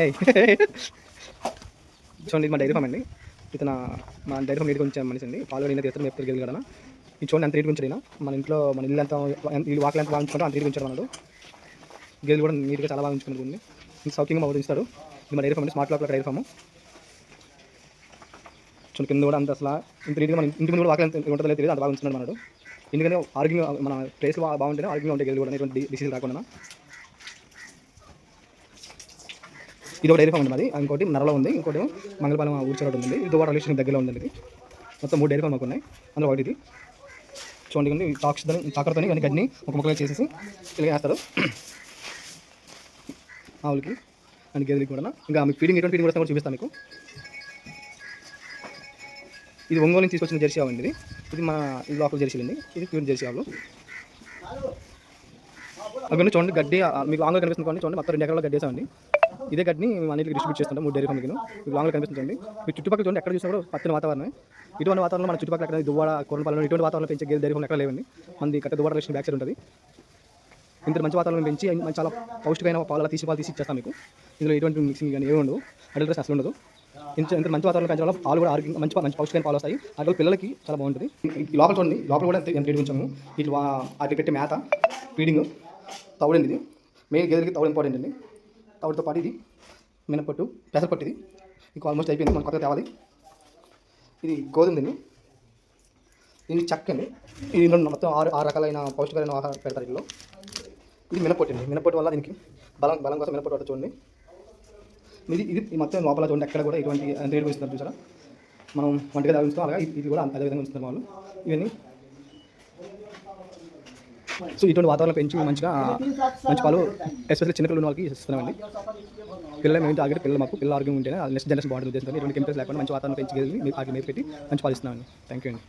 ఏయ్ చూడండి, ఇది మా డైరీ ఫామ్ అండి. ఇతను మా డైరీ ఫామ్ నీట్గా ఉంచే మనిషి అండి. పాలు కూడా తీస్తారు మేపుతారు గెలు కూడా. ఇది చూడండి ఎంత నీట్గా ఉంచాడు. మన ఇంట్లో మన ఇల్లు ఎంత ఇల్లు వాకలు ఎంత బాగా ఉంచుకుంటారో అంత నీట్గా ఉంచాడు మనడు. గేదెలు కూడా నీట్గా చాలా బాగా ఉంచుకుంటుంది. ఇంత సౌఖ్యంగా బాగా ఉంచుతాడు. ఇది మా dairy farm, smart lock dairy farm. చూడండి కింద కూడా అంత అసలు ఇంత నీట్గా మన ఇంటి ముందు కూడా వాకలు ఎంత ఉంటుందో తెలియదు, అంత బాగా ఉంచుతున్నాడు మనడు. ఎందుకంటే ఆరోగ్యంగా మన ప్లేస్లో బాగుంటేనే ఆరోగ్యంగా ఉంటాయి గేదెలు కూడా, ఎటువంటి డిసీజ్ రాకుండా. ఇది ఒక డైరీ ఫామ్ ఉంది మాది. ఇంకోటి నరలో ఉంది, ఇంకోటి మంగళపాలెం ఊర్చోడు ఉంది. ఇది కూడా రిలేషన్ దగ్గరలో ఉంది. ఇది మొత్తం 3 డైరీ ఫామ్ మాకు ఉన్నాయి. అందులో ఒకటి ఇది చూడండి. చాకరతో ఇవన్నీ గడ్డిని ఒక ముక్కగా చేసేసి ఇలా వేస్తారు ఆవులకి అండ్ గేదెలకి కూడా. ఇంకా మీకు ఫీడింగ్ ఎటువంటి ఫీడింగ్ కూడా చూపిస్తాను మీకు. ఇది ఒంగోలు నుంచి తీసుకొచ్చిన జెర్సీ ఆవు అండి. ఇది మన ఈ లోకల్ జెర్సీ అండి. ఇది ప్యూర్ జెర్సీ ఆవులు. అవి చూడండి గడ్డి మీకు లాంగ్లో కనిపిస్తుంది. చూడండి మొత్తం 2 ఎకరాల గడ్డి వేసామండి. ఇదే గడ్డిని అన్నింటికి డిస్ట్రిబ్యూట్ చేస్తుంటాం 3 డైరీ ఫామ్కి. మీకు లాంగ్లో కనిపిస్తుంది. మీరు చుట్టుపక్కల చూడండి, ఎక్కడ చూసినా కూడా పచ్చని వాతావరణం. ఇటువంటి వాతావరణంలో మన చుట్టుపక్కల ఎక్కడ దువ్వాడ కోరలపాలెం ఇటువంటి వాతావరణంలో పెంచే గేదె డైరీ ఫామ్లు ఎక్కడ లేవండి. మనది కట్ట దువ్వాడ రేషన్ బ్యాక్ సైడ్ ఉంటుంది. ఇంత మంచి వాతావరణం పెంచి చాలా పౌష్టికమైన పాలు తీసి ఇచ్చేస్తాం మీకు. ఇందులో ఎటువంటి మిక్సింగ్ కానీ ఏమి ఉండవు, అడల్ డ్రెస్ అసలు ఉండదు. ఇంత మంచి వాతావరణం పెంచడం వల్ల పాలు కూడా ఆరోగ్యంగా మంచి పౌష్టికమైన పాలు వస్తాయి. అక్కడ పిల్లలకి చాలా బాగుంటుంది. లోపల చూడండి, లోపల కూడా ఎంత నీట్గా ఉంచాము. ఇట్లా వాటికి పెట్టే మేత ఫీడింగ్ తవుడండి. ఇది మెయిన్ గేదెలకి తవుడు ఇంపార్టెంట్ అండి. తవుడుతో పాటు ఇది మినపట్టు పెసరపట్టు. ఇది ఇంకా ఆల్మోస్ట్ అయిపోయింది, మన కొత్తగా తేవాలి. ఇది గోధుమ దిన్ని, ఇది చెక్క అండి. దీంట్లో మొత్తం 6 రకాలైన పౌష్టికమైన ఆహారం పెడతారు ఇందులో. ఇది మినపొట్టు అండి. మినపొట్టు వల్ల దీనికి బలం కోసం మినపొట్టు పట్టు చూడండి. ఇది మొత్తం లోపల చూడండి, ఎక్కడ కూడా ఇటువంటి రేటు ఇస్తున్నారు చూసారా. మనం వంటగా తాగిస్తాం, అలాగే ఇది కూడా అదే విధంగా ఉంచుతున్నారు వాళ్ళు. ఇవన్నీ సో ఇటువంటి వాతావరణం పెంచి మంచి పాలు ఎస్పెషల్లీ చిన్నపిల్లలు ఉన్న వాళ్ళకి ఇస్తున్నామండి. పిల్లలు మేము తాగితే పిల్లల ఆరోగ్యం ఉంటేనే నెక్స్ట్ జనరేషన్ బాగుంటుంది ఉద్దేశంతో ఎటువంటి కెమికల్స్ లేకుండా మంచి వాతావరణం పెంచి మీరు పెట్టి మంచి పాలు ఇస్తున్నామండి. థ్యాంక్ యూ అండి.